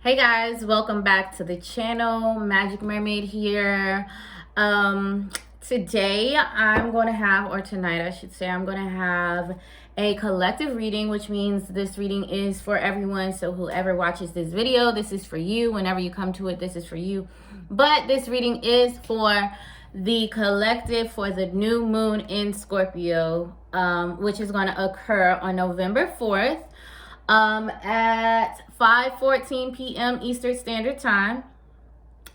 Hey guys, welcome back to the channel. Magic Mermaid here. Today I'm going to have, or tonight I should say, I'm going to have a collective reading, which means this reading is for everyone. So whoever watches this video, this is for you. Whenever you come to it, this is for you. But this reading is for the collective for the new moon in Scorpio, which is going to occur on November 4th. At 5:14 p.m. Eastern Standard Time.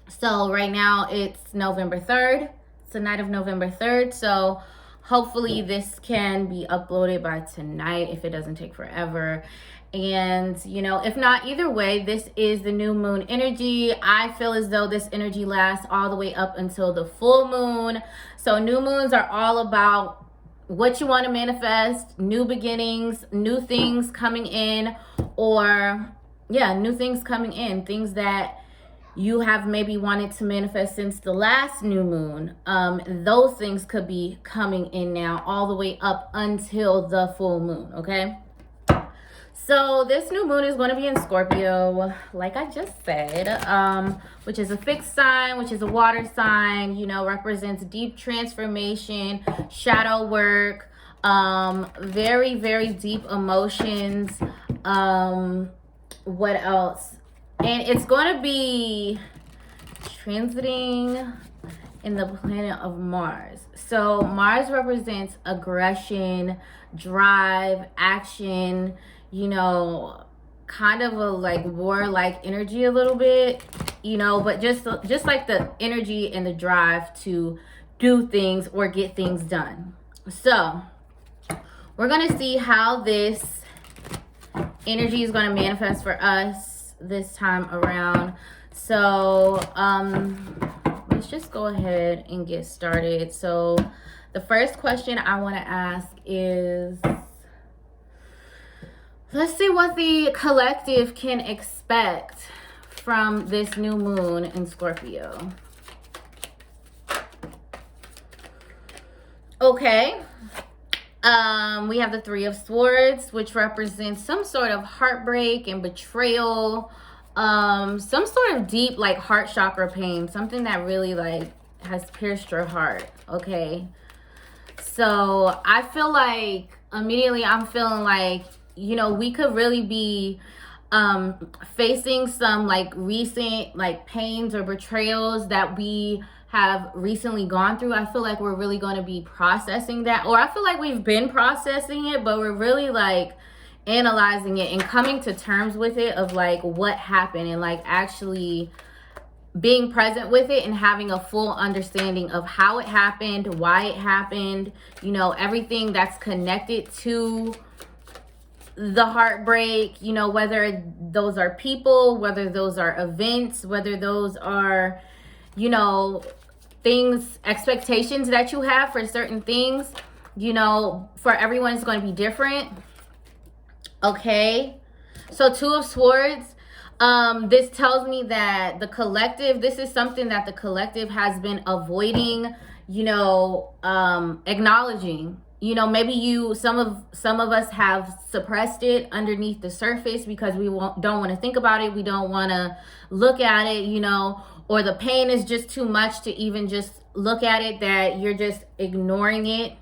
So right now it's November 3rd. It's the night of November 3rd. So hopefully this can be uploaded by tonight if it doesn't take forever. And, you know, if not, either way, this is the new moon energy. I feel as though this energy lasts all the way up until the full moon. So new moons are all about what you want to manifest, new beginnings, new things coming in, or new things coming in, things that you have maybe wanted to manifest since the last new moon. Those things could be coming in now all the way up until the full moon, okay? So this new moon is going to be in Scorpio, like I just said, which is a fixed sign, which is a water sign, you know, represents deep transformation, shadow work, very, very deep emotions. What else? And it's going to be transiting in the planet of Mars. So Mars represents aggression, drive, action, you know, kind of a like warlike energy a little bit, you know, but just like the energy and the drive to do things or get things done. So we're going to see how this energy is going to manifest for us this time around. So let's just go ahead and get started. So the first question I want to ask is, let's see what the collective can expect from this new moon in Scorpio. Okay. We have the Three of Swords, which represents some sort of heartbreak and betrayal. Some sort of deep, like, heart chakra pain. Something that really, like, has pierced your heart. Okay. So I feel like immediately I'm feeling like, you know, we could really be facing some like recent like pains or betrayals that we have recently gone through. I feel like we're really going to be processing that, or I feel like we've been processing it, but we're really like analyzing it and coming to terms with it of like what happened and like actually being present with it and having a full understanding of how it happened, why it happened, you know, everything that's connected to the heartbreak, you know, whether those are people, whether those are events, whether those are, you know, things, expectations that you have for certain things, you know, for everyone it's going to be different. Okay. So Two of Swords, this tells me that the collective, this is something that the collective has been avoiding, you know, acknowledging. You know, maybe some of us have suppressed it underneath the surface because we don't want to think about it. We don't want to look at it, you know, or the pain is just too much to even just look at it, that you're just ignoring it.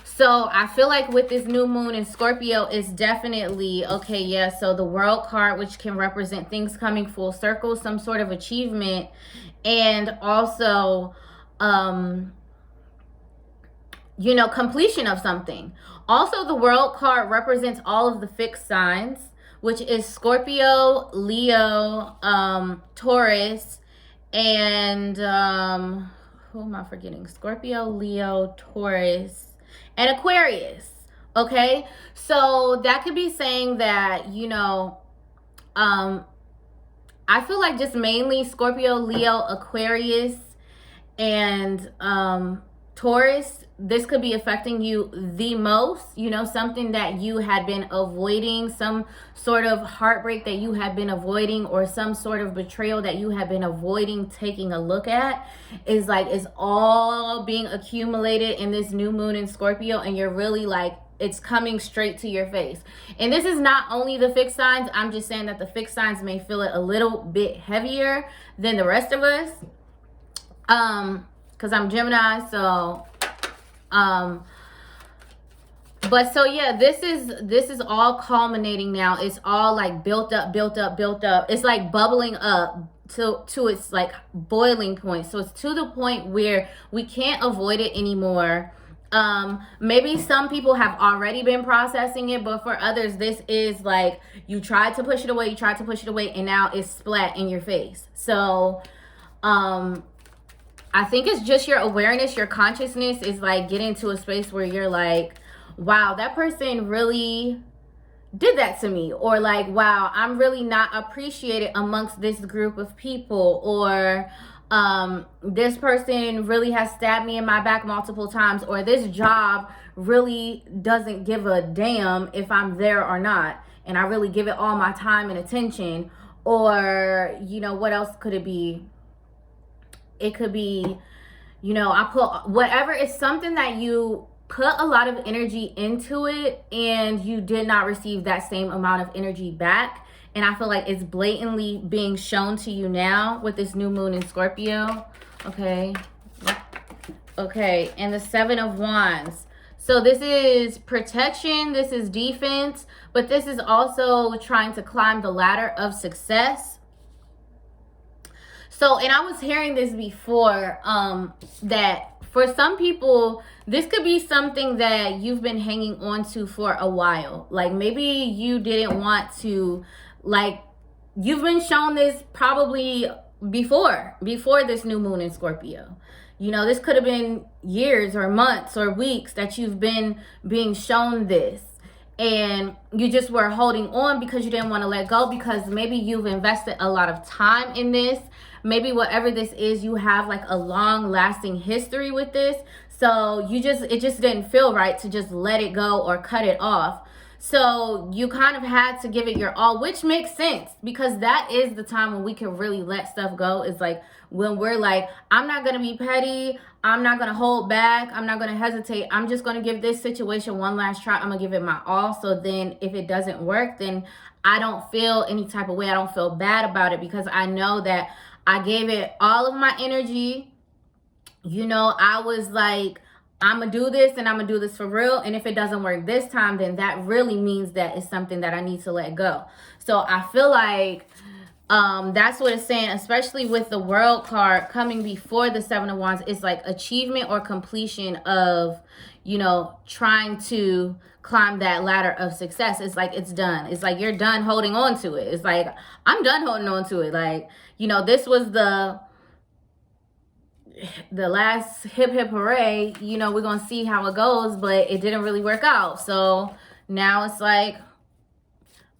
So I feel like with this new moon in Scorpio, it's definitely, okay, yeah, so the World card, which can represent things coming full circle, some sort of achievement, and also, you know, completion of something. Also, the World card represents all of the fixed signs, which is Scorpio, Leo, Taurus, and who am I forgetting? Scorpio, Leo, Taurus, and Aquarius. Okay, so that could be saying that, you know, I feel like just mainly Scorpio, Leo, Aquarius, and Taurus, this could be affecting you the most, you know, something that you had been avoiding, some sort of heartbreak that you had been avoiding, or some sort of betrayal that you have been avoiding taking a look at, is all being accumulated in this new moon in Scorpio, and you're really like it's coming straight to your face. And this is not only the fixed signs. I'm just saying that the fixed signs may feel it a little bit heavier than the rest of us. Because I'm Gemini, so but so yeah, this is all culminating now. It's all like built up. It's like bubbling up to its like boiling point. So it's to the point where we can't avoid it anymore. Maybe some people have already been processing it, but for others, this is like you tried to push it away, and now it's splat in your face. So I think it's just your awareness, your consciousness is like getting to a space where you're like, wow, that person really did that to me. Or like, wow, I'm really not appreciated amongst this group of people. Or this person really has stabbed me in my back multiple times. Or this job really doesn't give a damn if I'm there or not. And I really give it all my time and attention. Or, you know, what else could it be? It could be, you know, I put whatever. It's something that you put a lot of energy into it and you did not receive that same amount of energy back. And I feel like it's blatantly being shown to you now with this new moon in Scorpio. Okay. Okay. And the 7 of Wands. So this is protection. This is defense. But this is also trying to climb the ladder of success. So, and I was hearing this before, that for some people, this could be something that you've been hanging on to for a while. Like maybe you didn't want to, like, you've been shown this probably before this new moon in Scorpio. You know, this could have been years or months or weeks that you've been being shown this. And you just were holding on because you didn't want to let go, because maybe you've invested a lot of time in this. Maybe whatever this is, you have like a long lasting history with this. So it just didn't feel right to just let it go or cut it off. So you kind of had to give it your all, which makes sense, because that is the time when we can really let stuff go. It's like when we're like, I'm not going to be petty. I'm not going to hold back. I'm not going to hesitate. I'm just going to give this situation one last try. I'm going to give it my all. So then if it doesn't work, then I don't feel any type of way. I don't feel bad about it, because I know that I gave it all of my energy. You know, I was like, I'm going to do this and I'm going to do this for real. And if it doesn't work this time, then that really means that it's something that I need to let go. So I feel like that's what it's saying, especially with the World card coming before the 7 of Wands. It's like achievement or completion of, you know, trying to climb that ladder of success. It's like it's done. It's like you're done holding on to it. It's like I'm done holding on to it. Like, you know, this was the last hip hip hooray. You know, we're gonna see how it goes, but it didn't really work out. So now it's like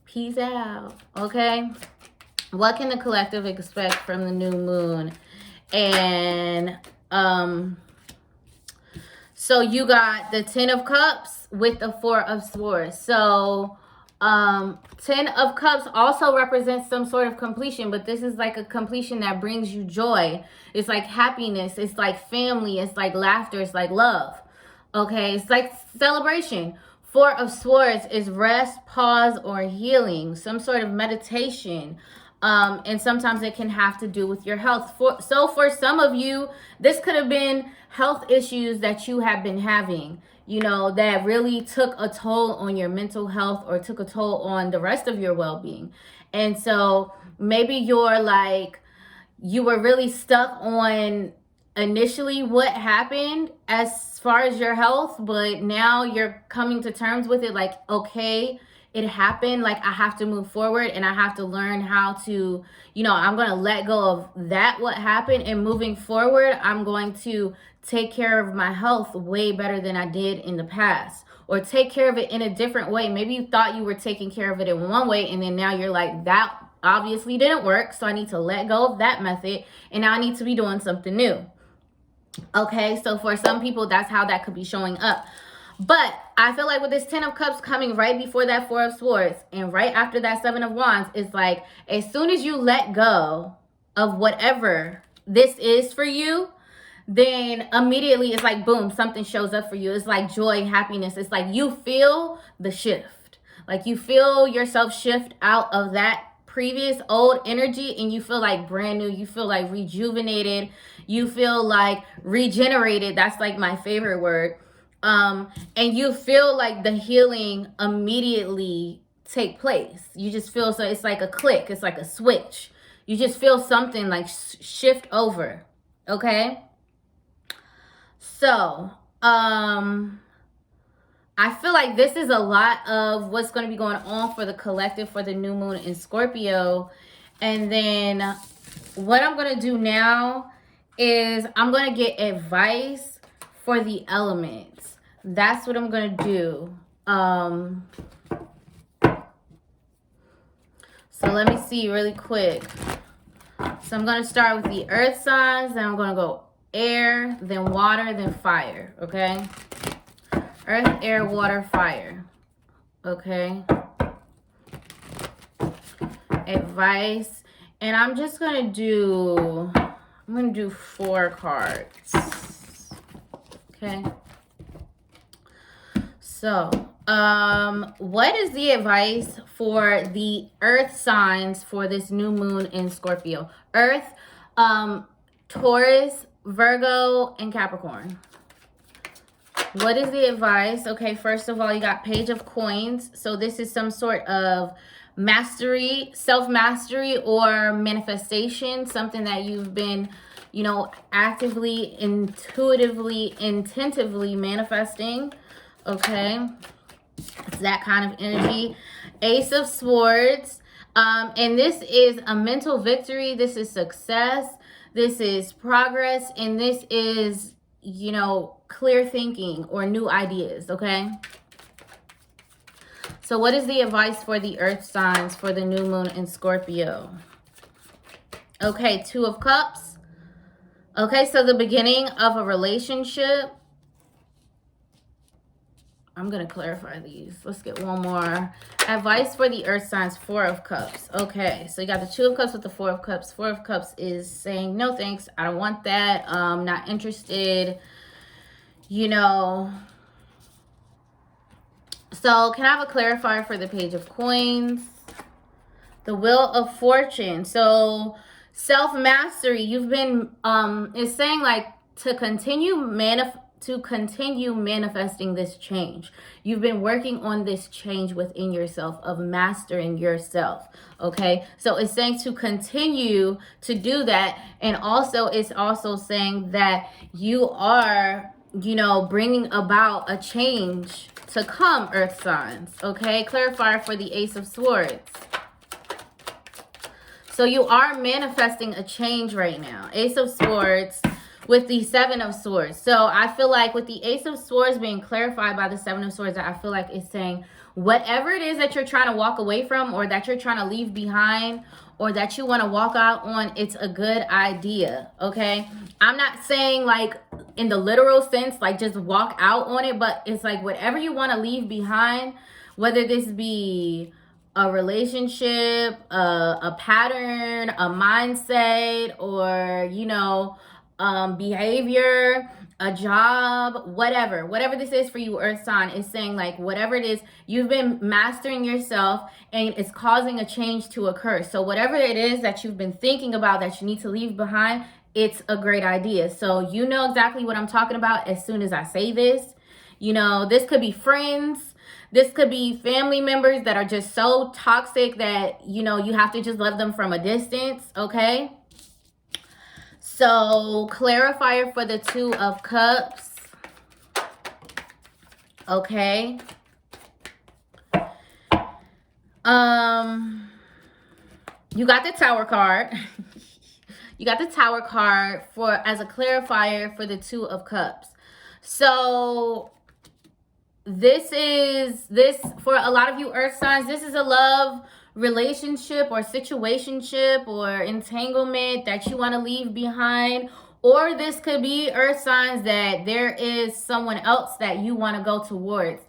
peace out. Okay, what can the collective expect from the new moon? And so you got the 10 of Cups with the 4 of Swords. So 10 of Cups also represents some sort of completion, but this is like a completion that brings you joy. It's like happiness. It's like family. It's like laughter. It's like love. Okay, it's like celebration. 4 of Swords is rest, pause, or healing, some sort of meditation. And sometimes it can have to do with your health. So for some of you, this could have been health issues that you have been having, you know, that really took a toll on your mental health or took a toll on the rest of your well-being. And so maybe you're like, you were really stuck on initially what happened as far as your health, but now you're coming to terms with it. Like, okay, it happened. Like, I have to move forward and I have to learn how to, you know, I'm going to let go of that, what happened, and moving forward, I'm going to take care of my health way better than I did in the past, or take care of it in a different way. Maybe you thought you were taking care of it in one way, and then now you're like, that obviously didn't work. So I need to let go of that method, and now I need to be doing something new. Okay, so for some people, that's how that could be showing up. But I feel like with this 10 of Cups coming right before that 4 of Swords and right after that 7 of Wands, it's like as soon as you let go of whatever this is for you, then immediately it's like, boom, something shows up for you. It's like joy, happiness. It's like you feel the shift. Like you feel yourself shift out of that previous old energy, and you feel like brand new. You feel like rejuvenated. You feel like regenerated. That's like my favorite word. And you feel like the healing immediately take place. You just feel, so it's like a click. It's like a switch. You just feel something like shift over. Okay. So, I feel like this is a lot of what's going to be going on for the collective for the new moon in Scorpio. And then what I'm going to do now is I'm going to get advice for the elements. That's what I'm going to do. So let me see really quick. So I'm going to start with the earth signs, then I'm going to go air, then water, then fire, okay? Earth, air, water, fire, okay? Advice. And I'm just going to do 4 cards, okay? So, what is the advice for the earth signs for this new moon in Scorpio? Earth, Taurus, Virgo, and Capricorn. What is the advice? Okay, first of all, you got Page of Coins. So this is some sort of mastery, self-mastery, or manifestation. Something that you've been, you know, actively, intuitively, intentively manifesting. Okay, it's that kind of energy. Ace of Swords. And this is a mental victory. This is success. This is progress. And this is, you know, clear thinking or new ideas, okay? So what is the advice for the earth signs for the new moon in Scorpio? Okay, 2 of Cups. Okay, so the beginning of a relationship. I'm going to clarify these. Let's get one more. Advice for the earth signs, 4 of Cups. Okay, so you got the 2 of Cups with the 4 of Cups. 4 of Cups is saying, no thanks, I don't want that. Not interested. You know. So can I have a clarifier for the Page of Coins? The Wheel of Fortune. So self-mastery. You've been, it's saying like to continue manifesting this change. You've been working on this change within yourself of mastering yourself, okay? So it's saying to continue to do that. And also it's also saying that you are, you know, bringing about a change to come, earth signs, okay? Clarifier for the Ace of Swords. So you are manifesting a change right now. Ace of Swords with the 7 of Swords. So I feel like with the Ace of Swords being clarified by the 7 of Swords, I feel like it's saying whatever it is that you're trying to walk away from, or that you're trying to leave behind, or that you want to walk out on, it's a good idea, okay? I'm not saying like in the literal sense, like just walk out on it, but it's like whatever you want to leave behind, whether this be a relationship, a pattern, a mindset, or, you know, behavior, a job, whatever this is for you, earth sign, is saying like whatever it is, you've been mastering yourself and it's causing a change to occur. So whatever it is that you've been thinking about that you need to leave behind, it's a great idea. So you know exactly what I'm talking about as soon as I say this. You know, this could be friends. This could be family members that are just so toxic that, you know, you have to just love them from a distance, okay? So, clarifier for the 2 of Cups. Okay. You got the Tower card. You got the Tower card for as a clarifier for the 2 of Cups. So, this for a lot of you earth signs, this is a love relationship or situationship or entanglement that you want to leave behind. Or this could be earth signs that there is someone else that you want to go towards,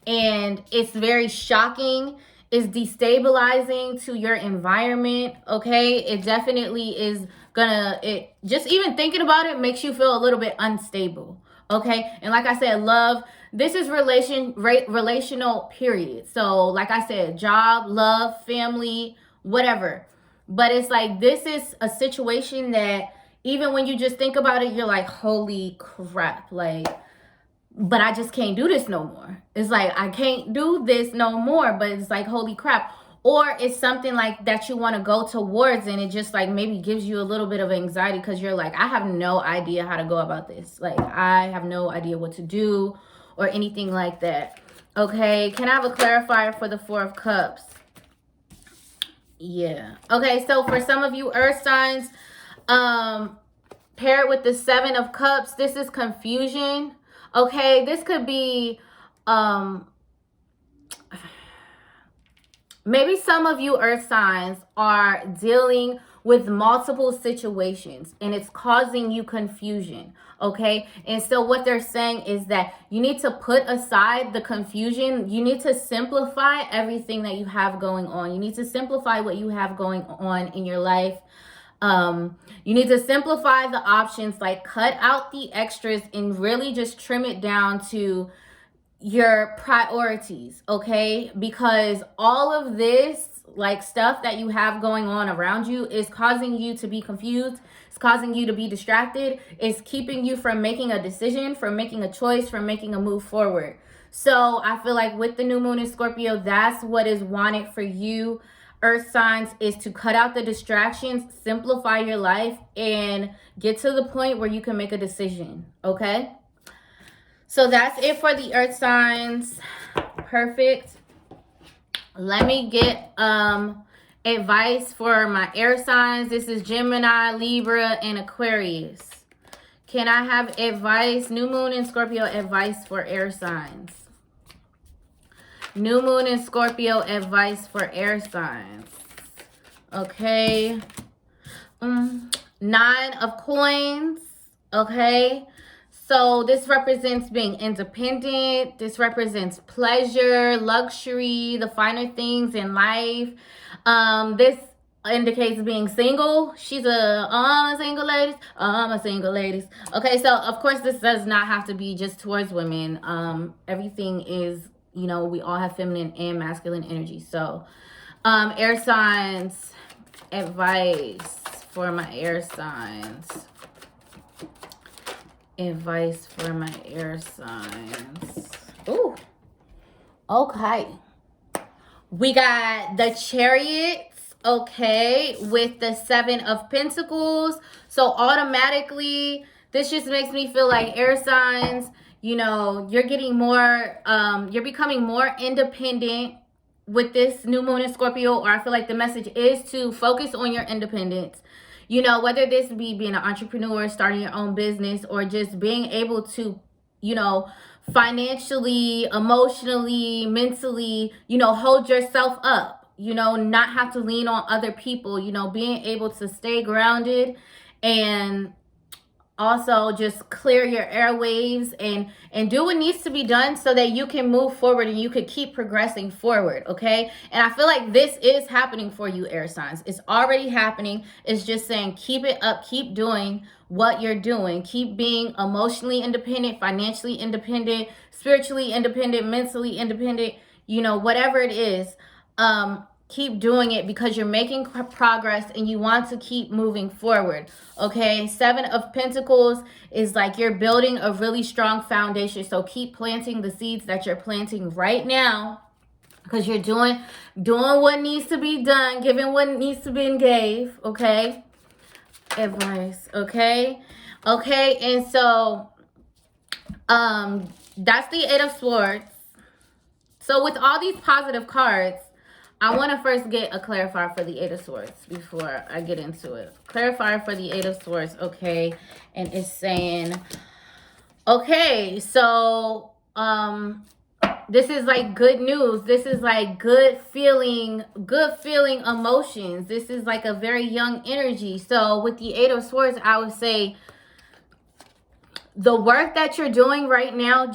and it's very shocking, it's destabilizing to your environment, okay? It definitely is just even thinking about it makes you feel a little bit unstable. Okay. And like I said, love, this is relational period. So like I said, job, love, family, whatever. But it's like, this is a situation that even when you just think about it, you're like, holy crap. Like, but I just can't do this no more. It's like, I can't do this no more, but it's like, holy crap. Or it's something like that you want to go towards, and it just like maybe gives you a little bit of anxiety because you're like, I have no idea how to go about this. Like, I have no idea what to do or anything like that. Okay, can I have a clarifier for the Four of Cups? Yeah. Okay, so for some of you earth signs, paired with the Seven of Cups, this is confusion. Okay, this could be maybe some of you earth signs are dealing with multiple situations and it's causing you confusion. Okay, and so what they're saying is that you need to put aside the confusion. You need to simplify everything that you have going on. You need to simplify what you have going on in your life. You need to simplify the options, like cut out the extras and really just trim it down to your priorities. Okay, because all of this like stuff that you have going on around you is causing you to be confused. It's causing you to be distracted. It's keeping you from making a decision, from making a choice, from making a move forward. So I feel like with the new moon in Scorpio, that's what is wanted for you, earth signs, is to cut out the distractions, simplify your life, and get to the point where you can make a decision. Okay, so that's it for the earth signs. Perfect. Let me get advice for my air signs. This is Gemini, Libra, and Aquarius. Can I have advice? New moon in Scorpio, advice for air signs. New moon in Scorpio, advice for air signs. Okay. 9 of coins. Okay. So this represents being independent. This represents pleasure, luxury, the finer things in life. This indicates being single. She's a single ladies. I'm a single ladies. Okay, so of course this does not have to be just towards women. Everything is, you know, we all have feminine and masculine energy. So air signs, advice for my air signs. Advice for my air signs. Ooh. Okay. We got the Chariots, okay, with the 7 of Pentacles. So automatically, this just makes me feel like air signs, you know, you're getting more, you're becoming more independent with this new moon in Scorpio, or I feel like the message is to focus on your independence. You know, whether this be being an entrepreneur, starting your own business, or just being able to, you know, financially, emotionally, mentally, you know, hold yourself up, you know, not have to lean on other people, you know, being able to stay grounded and also just clear your airwaves and do what needs to be done so that you can move forward and you could keep progressing forward. Okay, and I feel like this is happening for you, air signs. It's already happening. It's just saying keep it up, keep doing what you're doing, keep being emotionally independent, financially independent, spiritually independent, mentally independent, you know, whatever it is. Keep doing it because you're making progress and you want to keep moving forward. Okay, 7 of Pentacles is like you're building a really strong foundation. So keep planting the seeds that you're planting right now, because you're doing what needs to be done, giving what needs to be gave. Okay, advice. Okay, and so that's the 8 of Swords. So with all these positive cards, I want to first get a clarifier for the 8 of Swords before I get into it. Clarifier for the 8 of Swords, okay. And it's saying, okay, so this is like good news. This is like good feeling emotions. This is like a very young energy. So with the 8 of Swords, I would say the work that you're doing right now,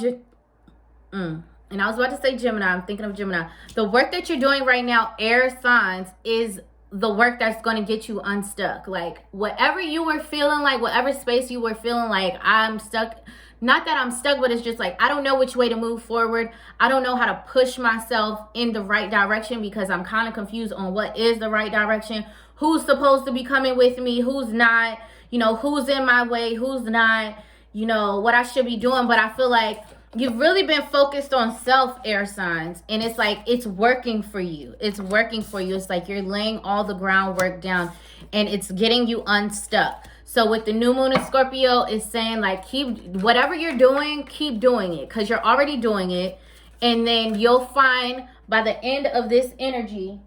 and I was about to say Gemini. I'm thinking of Gemini. The work that you're doing right now, air signs, is the work that's going to get you unstuck. Like whatever you were feeling like, whatever space you were feeling like, I'm stuck. Not that I'm stuck, but it's just like, I don't know which way to move forward. I don't know how to push myself in the right direction because I'm kind of confused on what is the right direction. Who's supposed to be coming with me? Who's not? You know, who's in my way? Who's not? You know, what I should be doing. But I feel like you've really been focused on self, air signs. And it's like, it's working for you. It's working for you. It's like you're laying all the groundwork down and it's getting you unstuck. So with the new moon in Scorpio, it's saying like, keep whatever you're doing, keep doing it because you're already doing it. And then you'll find by the end of this energy,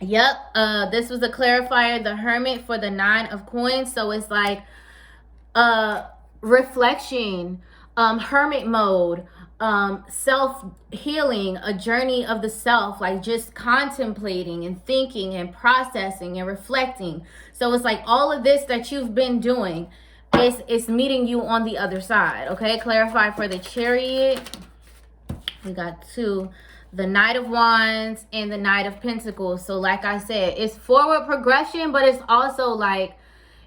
this was a clarifier, the Hermit for the 9 of coins. So it's like reflection, hermit mode, self-healing, a journey of the self, like just contemplating and thinking and processing and reflecting. So it's like all of this that you've been doing is meeting you on the other side. Okay, clarify for the Chariot. We got 2, the Knight of Wands and the Knight of Pentacles. So like I said, it's forward progression, but it's also like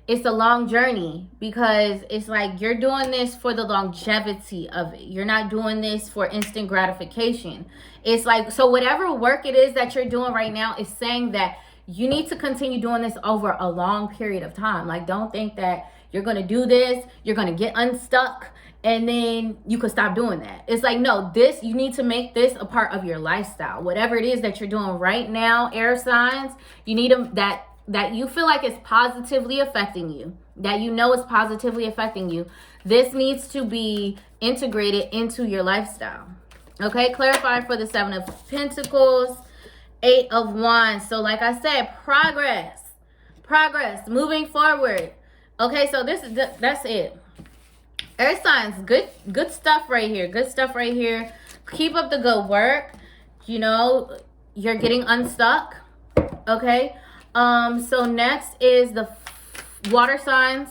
it's a long journey because it's like you're doing this for the longevity of it. You're not doing this for instant gratification. It's like, so whatever work it is that you're doing right now is saying that you need to continue doing this over a long period of time. Like, don't think that you're going to do this, you're going to get unstuck, and then you could stop doing that. It's like, no, this, you need to make this a part of your lifestyle. Whatever it is that you're doing right now, air signs, you need them that you feel like it's positively affecting you, that you know is positively affecting you. This needs to be integrated into your lifestyle. Okay, clarify for the 7 of Pentacles, 8 of Wands. So like I said, progress, moving forward. Okay, so that's it. Earth signs, good stuff right here. Good stuff right here. Keep up the good work. You know, you're getting unstuck. Okay. So next is the water signs.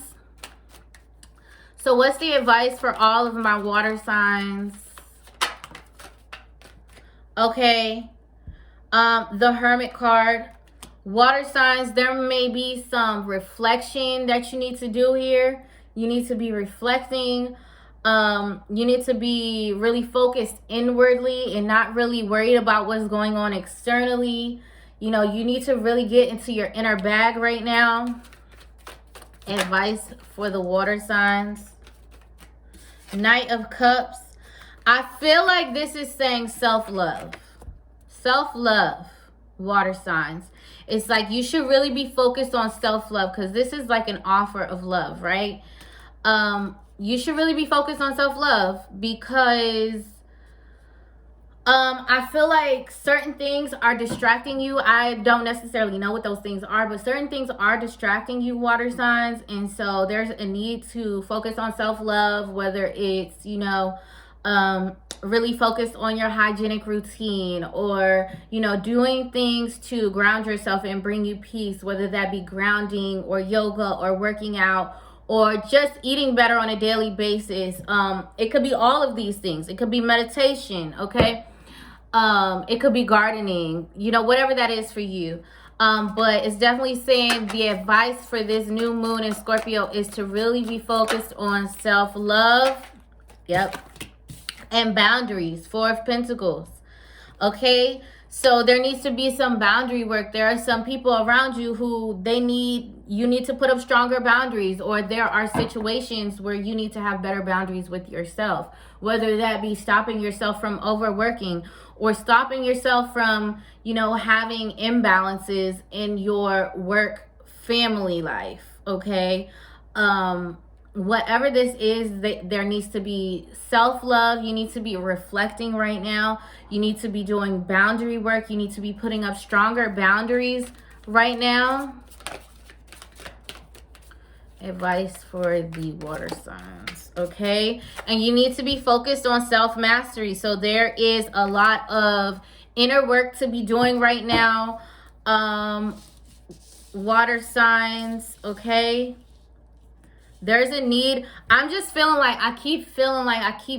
So what's the advice for all of my water signs? Okay. The Hermit card. Water signs, there may be some reflection that you need to do here. You need to be reflecting. You need to be really focused inwardly and not really worried about what's going on externally. You know, you need to really get into your inner bag right now. Advice for the water signs. Knight of Cups. I feel like this is saying self-love. Self-love, water signs. It's like you should really be focused on self-love because this is like an offer of love, right? You should really be focused on self-love because I feel like certain things are distracting you. I don't necessarily know what those things are, but certain things are distracting you, water signs. And so there's a need to focus on self-love, whether it's, you know, really focused on your hygienic routine or, you know, doing things to ground yourself and bring you peace, whether that be grounding or yoga or working out or just eating better on a daily basis. It could be all of these things. It could be meditation, okay? It could be gardening, you know, whatever that is for you. But it's definitely saying the advice for this new moon in Scorpio is to really be focused on self-love. Yep. And boundaries. 4 of Pentacles. Okay. So there needs to be some boundary work. There are some people around you who you need to put up stronger boundaries, or there are situations where you need to have better boundaries with yourself, whether that be stopping yourself from overworking or stopping yourself from, you know, having imbalances in your work family life. Okay. Whatever this is, there needs to be self-love. You need to be reflecting right now. You need to be doing boundary work. You need to be putting up stronger boundaries right now. Advice for the water signs, okay? And you need to be focused on self-mastery. So there is a lot of inner work to be doing right now. Water signs, okay? There's a need. I'm just feeling like I keep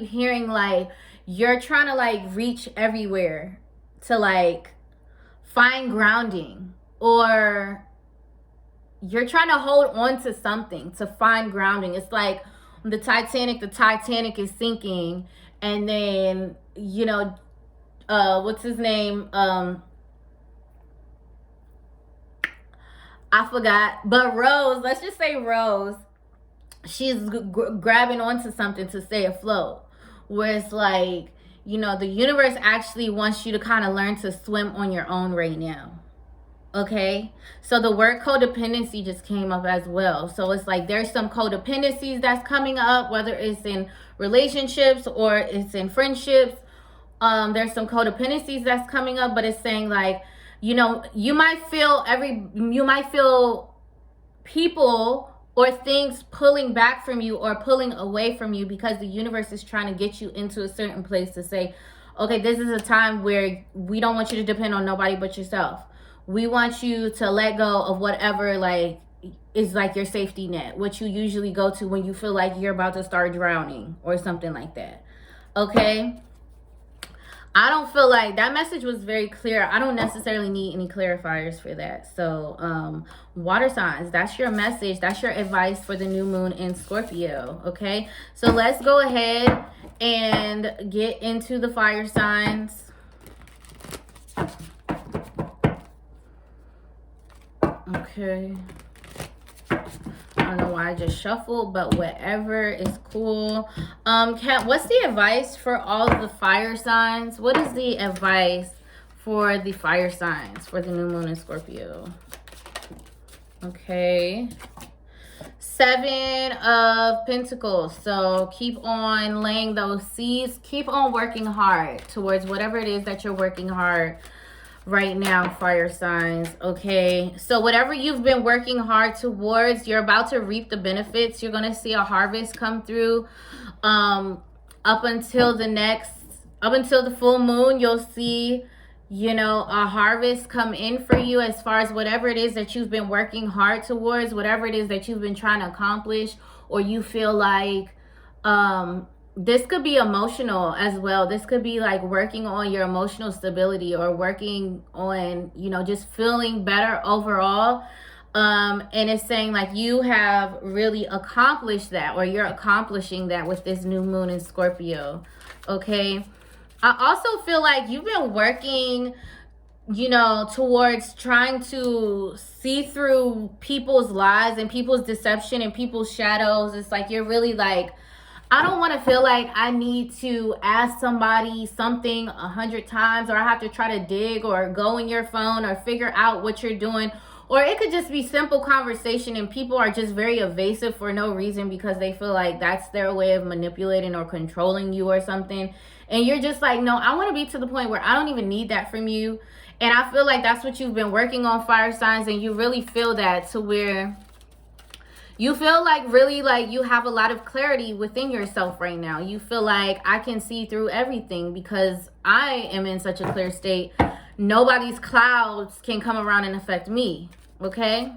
hearing like you're trying to like reach everywhere to like find grounding. or you're trying to hold on to something to find grounding. It's like the Titanic is sinking, and then, you know, what's his name? I forgot. But Rose, let's just say Rose, she's grabbing onto something to stay afloat. Where it's like, you know, the universe actually wants you to kind of learn to swim on your own right now. Okay, so the word codependency just came up as well. So it's like there's some codependencies that's coming up, whether it's in relationships or it's in friendships. There's some codependencies that's coming up, but it's saying like, you know, you might feel people or things pulling back from you or pulling away from you, because the universe is trying to get you into a certain place to say, okay, this is a time where we don't want you to depend on nobody but yourself. We want you to let go of whatever like is like your safety net, what you usually go to when you feel like you're about to start drowning or something like that. Okay, I don't feel like that message was very clear. I don't necessarily need any clarifiers for that. So water signs, that's your message, that's your advice for the new moon in Scorpio. Okay, so let's go ahead and get into the fire signs. Okay, I don't know why I just shuffled, but whatever is cool. Kat, what's the advice for all the fire signs? What is the advice for the fire signs for the new moon in Scorpio? Okay, 7 of Pentacles. So keep on laying those seeds, keep on working hard towards whatever it is that you're working hard right now, fire signs. Okay, so whatever you've been working hard towards, you're about to reap the benefits. You're gonna see a harvest come through. Up until the full moon, you'll see, you know, a harvest come in for you as far as whatever it is that you've been working hard towards, whatever it is that you've been trying to accomplish, or you feel like this could be emotional as well. This could be like working on your emotional stability, or working on, you know, just feeling better overall. And it's saying like you have really accomplished that, or you're accomplishing that with this new moon in Scorpio. Okay, I also feel like you've been working, you know, towards trying to see through people's lies and people's deception and people's shadows. It's like you're really like, I don't want to feel like I need to ask somebody something 100 times, or I have to try to dig or go in your phone or figure out what you're doing. Or it could just be simple conversation and people are just very evasive for no reason, because they feel like that's their way of manipulating or controlling you or something. And you're just like, no, I want to be to the point where I don't even need that from you. And I feel like that's what you've been working on, fire signs. And you really feel that, to where you feel like really like you have a lot of clarity within yourself right now. You feel like I can see through everything because I am in such a clear state. Nobody's clouds can come around and affect me. Okay?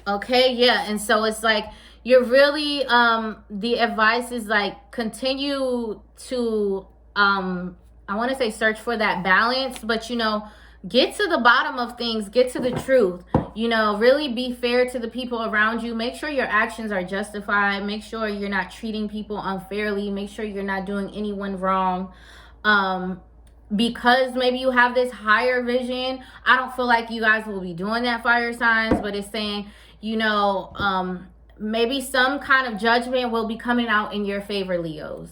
Okay, yeah. And so it's like you're really, the advice is like continue to, I want to say search for that balance, but you know, get to the bottom of things, get to the truth. You know, really be fair to the people around you. Make sure your actions are justified. Make sure you're not treating people unfairly. Make sure you're not doing anyone wrong. Because maybe you have this higher vision. I don't feel like you guys will be doing that, fire signs, but it's saying, you know, maybe some kind of judgment will be coming out in your favor, Leos.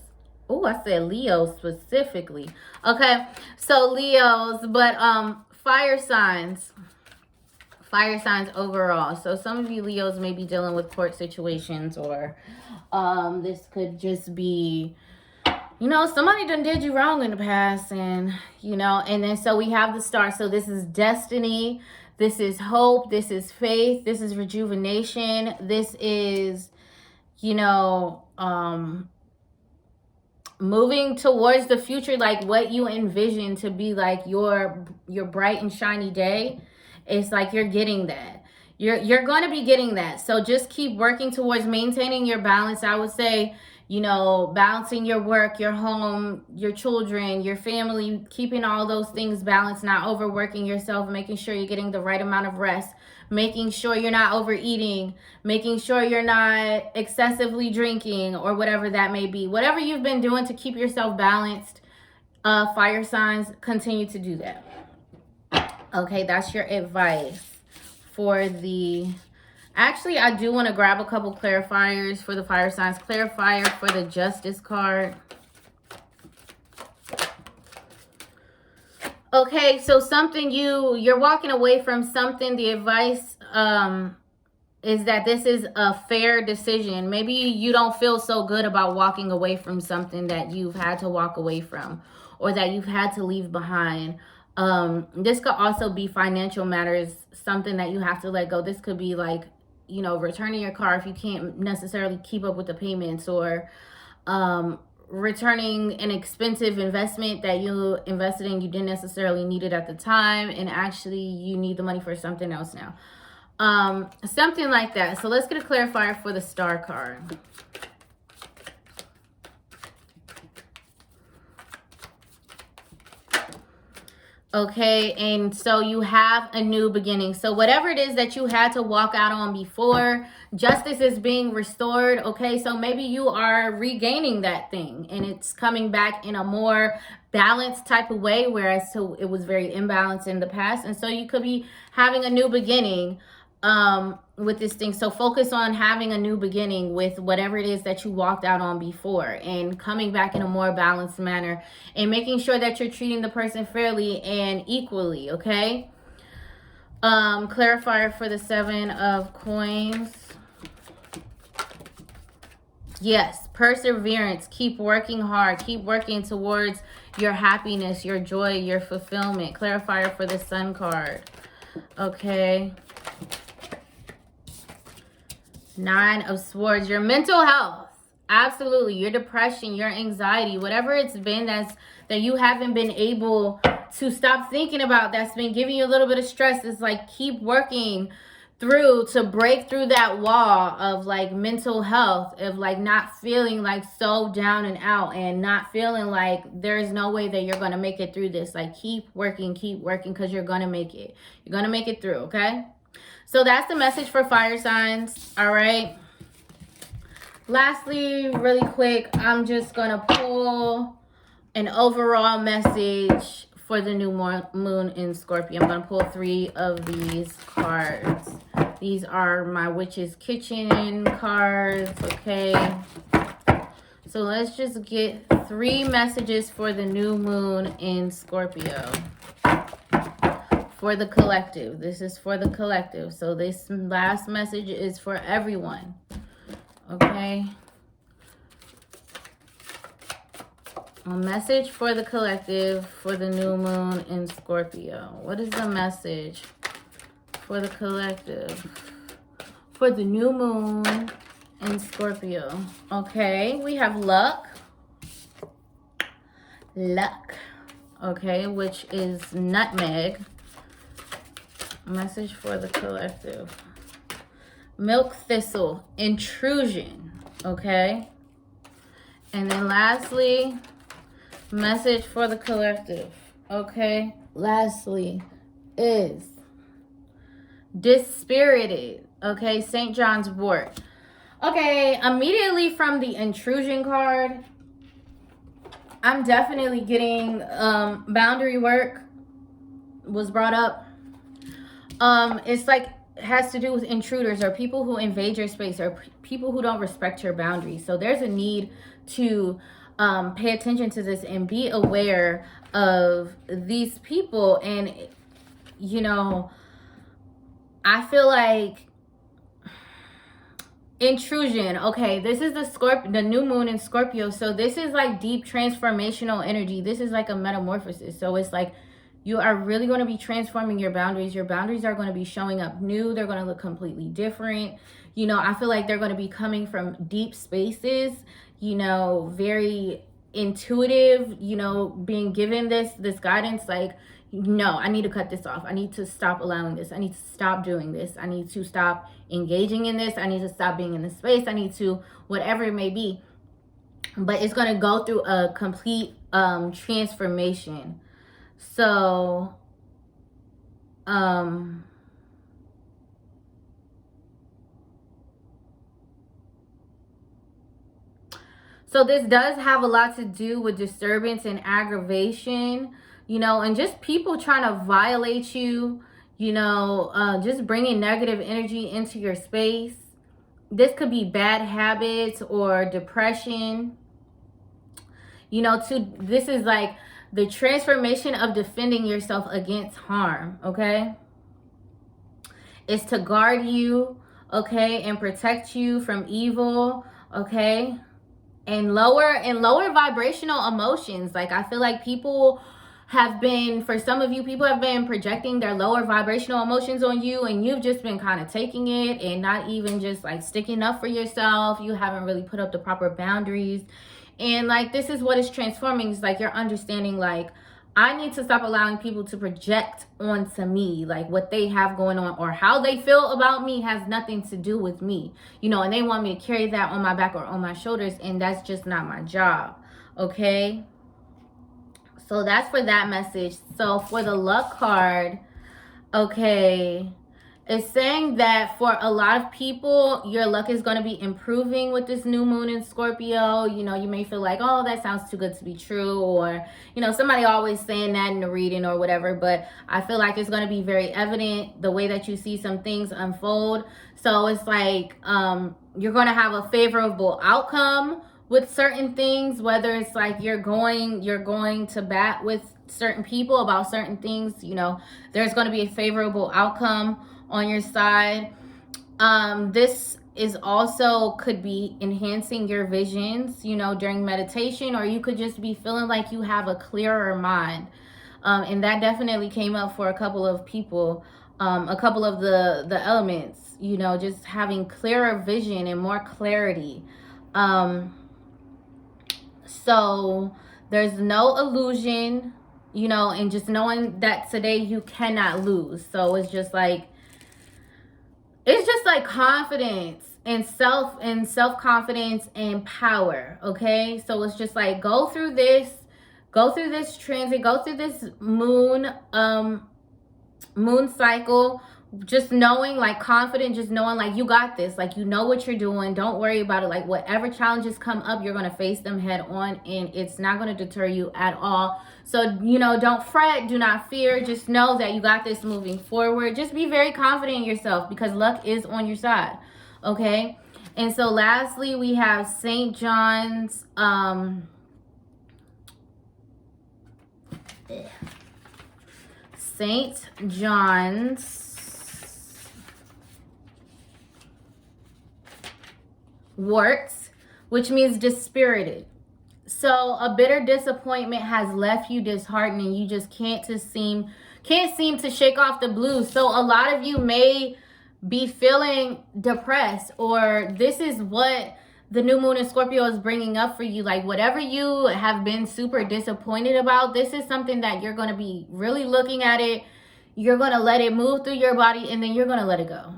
Oh, I said Leo specifically. Okay, so Leos, but fire signs overall. So some of you Leos may be dealing with court situations, or this could just be, you know, somebody done did you wrong in the past, and you know, and then so we have the star. So this is destiny, this is hope, this is faith, this is rejuvenation, this is, you know, moving towards the future, like what you envision to be like your bright and shiny day. It's like you're getting that. You're going to be getting that. So just keep working towards maintaining your balance. I would say, you know, balancing your work, your home, your children, your family, keeping all those things balanced, not overworking yourself, making sure you're getting the right amount of rest, making sure you're not overeating, making sure you're not excessively drinking, or whatever that may be. Whatever you've been doing to keep yourself balanced, fire signs, continue to do that. Okay, that's your advice for the... Actually, I do want to grab a couple clarifiers for the fire signs. Clarifier for the Justice card. Okay, so something you're walking away from something. The advice is that this is a fair decision. Maybe you don't feel so good about walking away from something that you've had to walk away from, or that you've had to leave behind. This could also be financial matters, something that you have to let go. This could be like, you know, returning your car if you can't necessarily keep up with the payments, or returning an expensive investment that you invested in, you didn't necessarily need it at the time, and actually you need the money for something else now. Something like that. So let's get a clarifier for the Star card. Okay, and so you have a new beginning. So whatever it is that you had to walk out on before, justice is being restored. Okay, so maybe you are regaining that thing and it's coming back in a more balanced type of way, whereas so it was very imbalanced in the past. And so you could be having a new beginning with this thing. So focus on having a new beginning with whatever it is that you walked out on before, and coming back in a more balanced manner, and making sure that you're treating the person fairly and equally. Okay, clarifier for the Seven of Coins. Yes, perseverance. Keep working hard. Keep working towards your happiness, your joy, your fulfillment. Clarifier for the Sun card. Okay, Nine of Swords. Your mental health. Absolutely. Your depression, your anxiety, whatever it's been that you haven't been able to stop thinking about, that's been giving you a little bit of stress. It's like, keep working through to break through that wall of like mental health, of like not feeling like so down and out, and not feeling like there's no way that you're going to make it through this. Like, keep working, because you're going to make it. You're going to make it through. Okay. So that's the message for fire signs. All right. Lastly, really quick, I'm just going to pull an overall message for the new moon in Scorpio. I'm going to pull 3 of these cards. These are my Witch's Kitchen cards. Okay. So let's just get 3 messages for the new moon in Scorpio. For the collective. This is for the collective. So this last message is for everyone. Okay. A message for the collective for the new moon in Scorpio. What is the message for the collective for the new moon in Scorpio? Okay, we have luck. Okay, which is nutmeg. Message for the collective. Milk thistle, intrusion. Okay. And then lastly, message for the collective. Okay. Lastly is dispirited. Okay. St. John's wort. Okay. Immediately from the intrusion card, I'm definitely getting boundary work was brought up. It's like, it has to do with intruders, or people who invade your space, or people who don't respect your boundaries. So there's a need to pay attention to this and be aware of these people. And, you know, I feel like intrusion. Okay, this is the new moon in Scorpio. So this is like deep transformational energy. This is like a metamorphosis. So it's like, you are really going to be transforming your boundaries. Your boundaries are going to be showing up new. They're going to look completely different. You know, I feel like they're going to be coming from deep spaces, you know, very intuitive, you know, being given this guidance, like, no, I need to cut this off. I need to stop allowing this. I need to stop doing this. I need to stop engaging in this. I need to stop being in this space. I need to, whatever it may be. but it's going to go through a complete transformation. So so this does have a lot to do with disturbance and aggravation, you know, and just people trying to violate you, you know, just bringing negative energy into your space. This could be bad habits or depression. You know, this is like the transformation of defending yourself against harm, okay? It's to guard you, okay, and protect you from evil, okay? And lower vibrational emotions. Like, I feel like people have been, for some of you, people have been projecting their lower vibrational emotions on you, and you've just been kind of taking it and not even just like sticking up for yourself. You haven't really put up the proper boundaries. And like, this is what is transforming. It's like you're understanding, like, I need to stop allowing people to project onto me, like what they have going on or how they feel about me has nothing to do with me, you know, and they want me to carry that on my back or on my shoulders, and that's just not my job, okay? So that's for that message. So for the luck card, okay, it's saying that for a lot of people, your luck is going to be improving with this new moon in Scorpio. You know, you may feel like, oh, that sounds too good to be true. Or, you know, somebody always saying that in the reading or whatever. But I feel like it's going to be very evident the way that you see some things unfold. So it's like you're going to have a favorable outcome with certain things, whether it's like you're going to bat with certain people about certain things. You know, there's going to be a favorable outcome on your side. This is also could be enhancing your visions, you know, during meditation, or you could just be feeling like you have a clearer mind. And that definitely came up for a couple of people, a couple of the elements, you know, just having clearer vision and more clarity. So there's no illusion, you know, and just knowing that today you cannot lose. So it's just like confidence and self-confidence and power, okay? So it's just like go through this transit, go through this moon cycle, just knowing, like, confident, just knowing like you got this, like, you know what you're doing. Don't worry about it. Like, whatever challenges come up, you're going to face them head on, and it's not going to deter you at all. So, you know, don't fret, do not fear. Just know that you got this moving forward. Just be very confident in yourself, because luck is on your side, okay? And so lastly, we have St. John's St. John's works, which means dispirited. So a bitter disappointment has left you disheartened, and you just can't seem to shake off the blues. So a lot of you may be feeling depressed, or this is what the new moon in Scorpio is bringing up for you. Like, whatever you have been super disappointed about, this is something that you're going to be really looking at it. You're going to let it move through your body, and then you're going to let it go.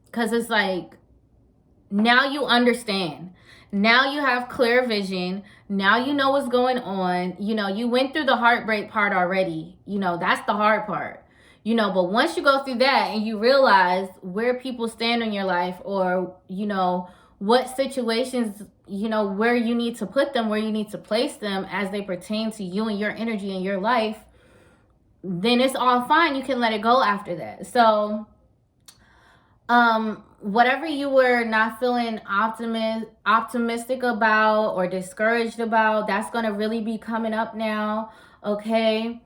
Because it's like, now you understand. Now you have clear vision. Now you know what's going on. You know, you went through the heartbreak part already. You know, that's the hard part. You know, but once you go through that and you realize where people stand in your life, or, you know, what situations, you know, where you need to put them, where you need to place them as they pertain to you and your energy and your life, then it's all fine. You can let it go after that. So, whatever you were not feeling optimistic about or discouraged about, that's going to really be coming up now, okay?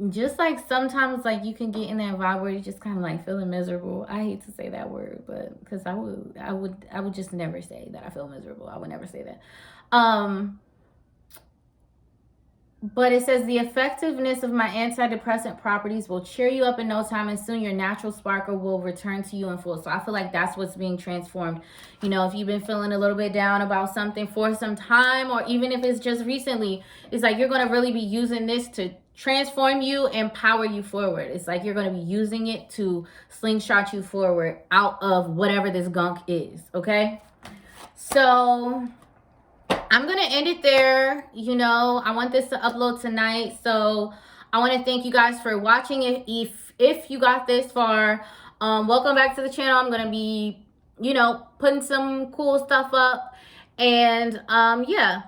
Just like sometimes, like, you can get in that vibe where you're just kind of like feeling miserable. I hate to say that word, but because I would just never say that I feel miserable. I would never say that. But it says the effectiveness of my antidepressant properties will cheer you up in no time, and soon your natural sparkle will return to you in full. So I feel like that's what's being transformed. You know, if you've been feeling a little bit down about something for some time, or even if it's just recently, it's like you're going to really be using this to transform you and power you forward. It's like you're going to be using it to slingshot you forward out of whatever this gunk is, okay? So I'm going to end it there. You know, I want this to upload tonight. So I want to thank you guys for watching. If you got this far, welcome back to the channel. I'm going to be, you know, putting some cool stuff up. And yeah,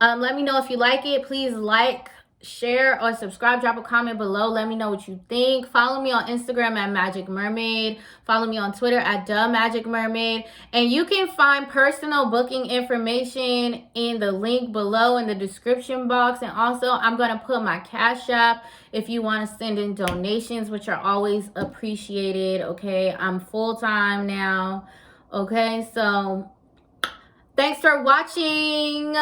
let me know if you like it. Please like, share, or subscribe. Drop a comment below. Let me know what you think. Follow me on Instagram at Magic Mermaid. Follow me on Twitter at The Magic Mermaid. And you can find personal booking information in the link below in the description box. And also, I'm going to put my Cash App if you want to send in donations, which are always appreciated. Okay, I'm full-time now. Okay, so thanks for watching.